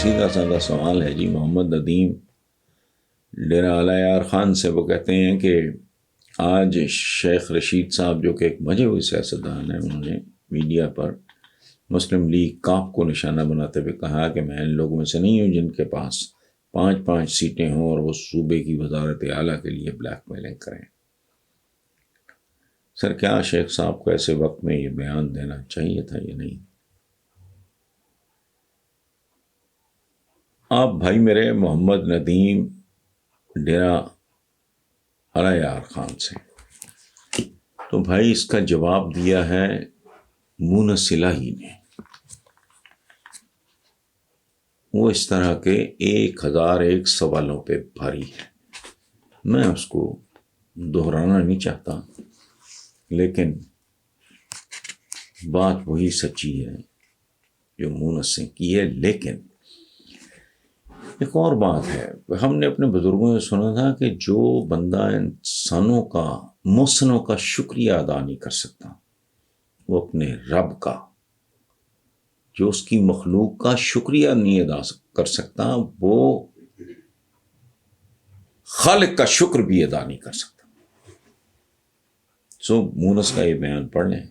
سیدھا سادہ سوال ہے جی محمد ندیم ڈیرہ اعلی یار خان سے. وہ کہتے ہیں کہ آج شیخ رشید صاحب جو کہ ایک مجھے ہوئے سیاستدان ہیں، انہوں نے میڈیا پر مسلم لیگ کاف کو نشانہ بناتے ہوئے کہا کہ میں ان لوگوں میں سے نہیں ہوں جن کے پاس 5 سیٹیں ہوں اور وہ صوبے کی وزارت اعلیٰ کے لیے بلیک میلنگ کریں. سر کیا شیخ صاحب کو ایسے وقت میں یہ بیان دینا چاہیے تھا یا نہیں؟ آپ بھائی میرے محمد ندیم ڈیرہ اعلی یار خان سے، تو بھائی اس کا جواب دیا ہے مونس الہی نے. وہ اس طرح کے 1001 سوالوں پہ بھاری ہے. میں اس کو دہرانا نہیں چاہتا، لیکن بات وہی سچی ہے جو مونس نے کی ہے. لیکن ایک اور بات ہے، ہم نے اپنے بزرگوں سے سنا تھا کہ جو بندہ انسانوں کا، محسنوں کا شکریہ ادا نہیں کر سکتا، وہ اپنے رب کا، جو اس کی مخلوق کا شکریہ نہیں ادا کر سکتا، وہ خالق کا شکر بھی ادا نہیں کر سکتا. سو مونس کا یہ بیان پڑھ لیں.